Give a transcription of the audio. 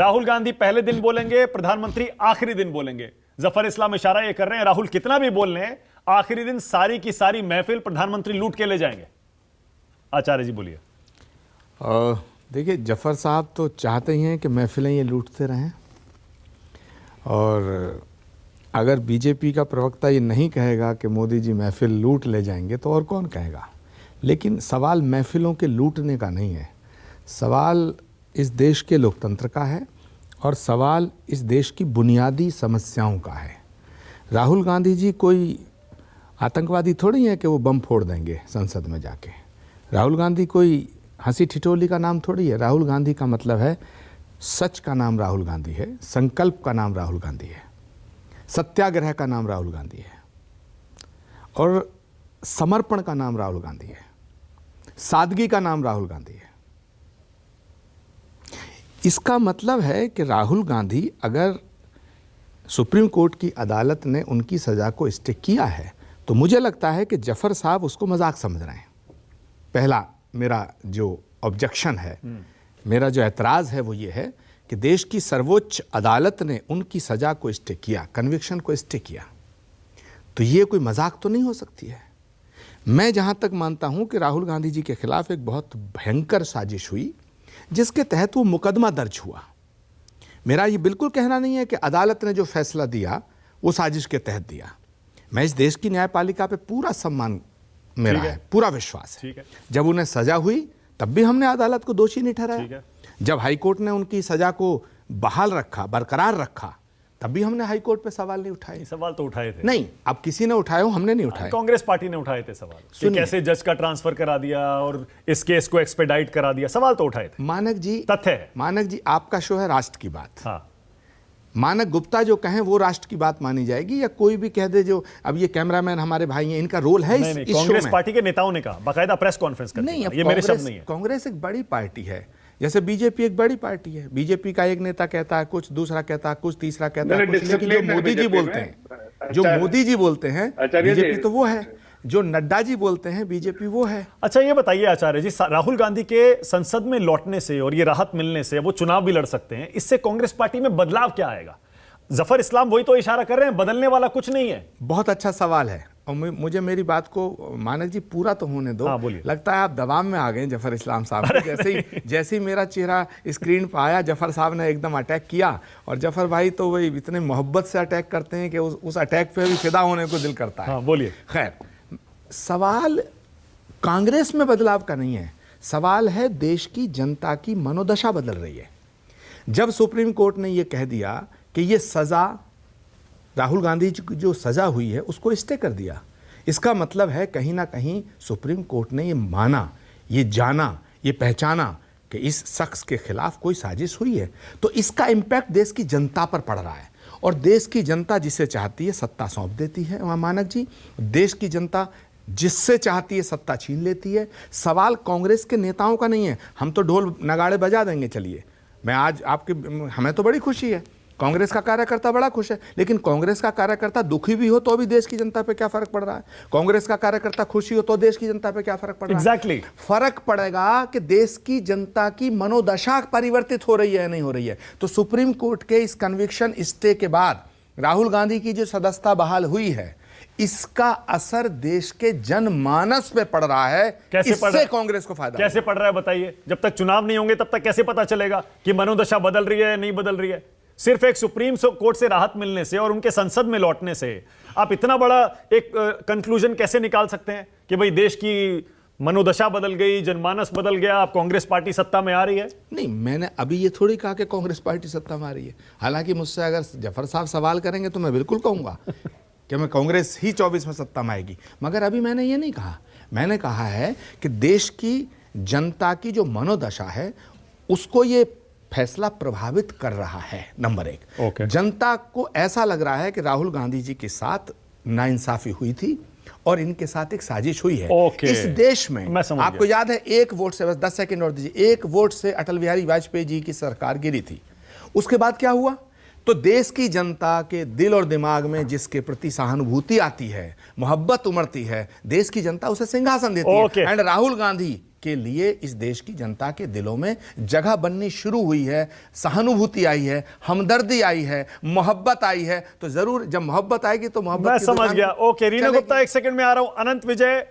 राहुल गांधी पहले दिन बोलेंगे, प्रधानमंत्री आखिरी दिन बोलेंगे। जफर इस्लाम इशारा ये कर रहे हैं राहुल कितना भी बोल लें, आखिरी दिन सारी की सारी महफिल प्रधानमंत्री लूट के ले जाएंगे। आचार्य जी बोलिए। देखिए, जफर साहब तो चाहते ही हैं कि महफिलें ये लूटते रहें, और अगर बीजेपी का प्रवक्ता ये नहीं कहेगा कि मोदी जी महफिल लूट ले जाएंगे तो और कौन कहेगा। लेकिन सवाल महफिलों के लूटने का नहीं है, सवाल इस देश के लोकतंत्र का है और सवाल इस देश की बुनियादी समस्याओं का है। राहुल गांधी जी कोई आतंकवादी थोड़ी हैं कि वो बम फोड़ देंगे संसद में जाके। राहुल गांधी कोई हंसी ठिठोली का नाम थोड़ी है। राहुल गांधी का मतलब है सच का नाम राहुल गांधी है, संकल्प का नाम राहुल गांधी है, सत्याग्रह का नाम राहुल गांधी है, और समर्पण का नाम राहुल गांधी है, सादगी का नाम राहुल गांधी है। इसका मतलब है कि राहुल गांधी, अगर सुप्रीम कोर्ट की अदालत ने उनकी सज़ा को स्टे किया है तो मुझे लगता है कि जफर साहब उसको मजाक समझ रहे हैं। पहला मेरा जो ऑब्जेक्शन है, मेरा जो एतराज़ है वो ये है कि देश की सर्वोच्च अदालत ने उनकी सज़ा को स्टे किया, कन्विक्शन को स्टे किया, तो ये कोई मजाक तो नहीं हो सकती है। मैं जहाँ तक मानता हूँ कि राहुल गांधी जी के खिलाफ एक बहुत भयंकर साजिश हुई जिसके तहत वो मुकदमा दर्ज हुआ। मेरा ये बिल्कुल कहना नहीं है कि अदालत ने जो फैसला दिया वो साजिश के तहत दिया। मैं इस देश की न्यायपालिका पे पूरा सम्मान मेरा है, पूरा विश्वास है। जब उन्हें सजा हुई तब भी हमने अदालत को दोषी नहीं ठहराया। जब हाईकोर्ट ने उनकी सजा को बहाल रखा, बरकरार रखा, तब भी हमने हाईकोर्ट पे सवाल नहीं उठाए। सवाल तो उठाए थे। नहीं, अब किसी ने उठाए हो, हमने नहीं उठाए। कांग्रेस पार्टी ने उठाए थे सवाल कि कैसे जज का ट्रांसफर करा दिया और इस केस को एक्सपेडाइट करा दिया। सवाल तो उठाए थे। मानक जी, तथ्य है। मानक जी, आपका शो है राष्ट्र की बात। हाँ। मानक गुप्ता जो कहें वो राष्ट्र की बात मानी जाएगी, या कोई भी कह दे जो, अब ये कैमरामैन हमारे भाई हैं, इनका रोल है इस शो में। कांग्रेस पार्टी के नेताओं ने कहा, बाकायदा प्रेस कॉन्फ्रेंस करके। नहीं, ये मेरे शब्द नहीं है। कांग्रेस एक बड़ी पार्टी है, जैसे बीजेपी एक बड़ी पार्टी है। बीजेपी का एक नेता कहता है कुछ, दूसरा कहता है कुछ, तीसरा कहता है कुछ, लेकिन जो मोदी जी बोलते हैं, जो मोदी जी बोलते हैं, बीजेपी तो वो है। जो नड्डा जी बोलते हैं, बीजेपी वो है। अच्छा, ये बताइए आचार्य जी, राहुल गांधी के संसद में लौटने से और ये राहत मिलने से वो चुनाव भी लड़ सकते हैं, इससे कांग्रेस पार्टी में बदलाव क्या आएगा? जफर इस्लाम वही तो इशारा कर रहे हैं, बदलने वाला कुछ नहीं है। बहुत अच्छा सवाल है, और मुझे मेरी बात को मानक जी पूरा तो होने दो। लगता है आप दबाव में आ गए जफर इस्लाम साहब। जैसे ही मेरा चेहरा स्क्रीन पर आया, जफर साहब ने एकदम अटैक किया, और जफर भाई तो वही इतने मोहब्बत से अटैक करते हैं कि उस अटैक पे भी फिदा होने को दिल करता है। बोलिए। खैर, सवाल कांग्रेस में बदलाव का नहीं है, सवाल है देश की जनता की मनोदशा बदल रही है। जब सुप्रीम कोर्ट ने यह कह दिया कि ये सज़ा, राहुल गांधी की जो सज़ा हुई है उसको स्टे कर दिया, इसका मतलब है कहीं ना कहीं सुप्रीम कोर्ट ने ये माना, ये जाना, ये पहचाना कि इस शख्स के खिलाफ कोई साजिश हुई है। तो इसका इम्पैक्ट देश की जनता पर पड़ रहा है, और देश की जनता जिसे चाहती है सत्ता सौंप देती है। वहाँ मानक जी, देश की जनता जिससे चाहती है सत्ता छीन लेती है। सवाल कांग्रेस के नेताओं का नहीं है, हम तो ढोल नगाड़े बजा देंगे, चलिए। मैं आज हमें तो बड़ी खुशी है, कांग्रेस का कार्यकर्ता बड़ा खुश है, लेकिन कांग्रेस का कार्यकर्ता दुखी भी हो तो भी देश की जनता पे क्या फर्क पड़ रहा है? कांग्रेस का कार्यकर्ता खुशी हो तो देश की जनता पे क्या फर्क पड़ रहा है? Exactly. फर्क पड़ेगा कि देश की जनता की मनोदशा परिवर्तित हो रही है या नहीं हो रही है। तो सुप्रीम कोर्ट के इस कन्विक्शन स्टे के बाद राहुल गांधी की जो सदस्यता बहाल हुई है, इसका असर देश के जनमानस पे पड़ रहा है। इससे कांग्रेस को फायदा कैसे पड़ रहा है बताइए? जब तक चुनाव नहीं होंगे तब तक कैसे पता चलेगा कि मनोदशा बदल रही है नहीं बदल रही है? सिर्फ एक सुप्रीम कोर्ट से राहत मिलने से और उनके संसद में लौटने से आप इतना बड़ा एक कंक्लूजन कैसे निकाल सकते हैं कि भाई देश की मनोदशा बदल गई, जनमानस बदल गया, अब कांग्रेस पार्टी सत्ता में आ रही है? नहीं, मैंने अभी ये थोड़ी कहा कि कांग्रेस पार्टी सत्ता में आ रही है। हालांकि मुझसे अगर जफर साहब सवाल करेंगे तो मैं बिल्कुल कहूंगा कि मैं कांग्रेस ही 24 में सत्ता में आएगी, मगर अभी मैंने ये नहीं कहा। मैंने कहा है कि देश की जनता की जो मनोदशा है उसको ये फैसला प्रभावित कर रहा है। नंबर एक, जनता को ऐसा लग रहा है कि राहुल गांधी जी के साथ नाइंसाफी हुई थी और इनके साथ एक साजिश हुई है। इस देश में आपको याद है, एक वोट से, बस 10 सेकंड और दीजिए, एक वोट से अटल बिहारी वाजपेयी जी की सरकार गिरी थी। उसके बाद क्या हुआ? तो देश की जनता के दिल और दिमाग में जिसके प्रति सहानुभूति आती है, मोहब्बत उमड़ती है, देश की जनता उसे सिंहासन देती है। एंड राहुल गांधी के लिए इस देश की जनता के दिलों में जगह बननी शुरू हुई है, सहानुभूति आई है, हमदर्दी आई है, मोहब्बत आई है, तो जरूर जब मोहब्बत आएगी तो मोहब्बत मैं की समझ दुकान गया। ओके रीना चलेगी। गुप्ता, एक सेकंड में आ रहा हूं। अनंत विजय,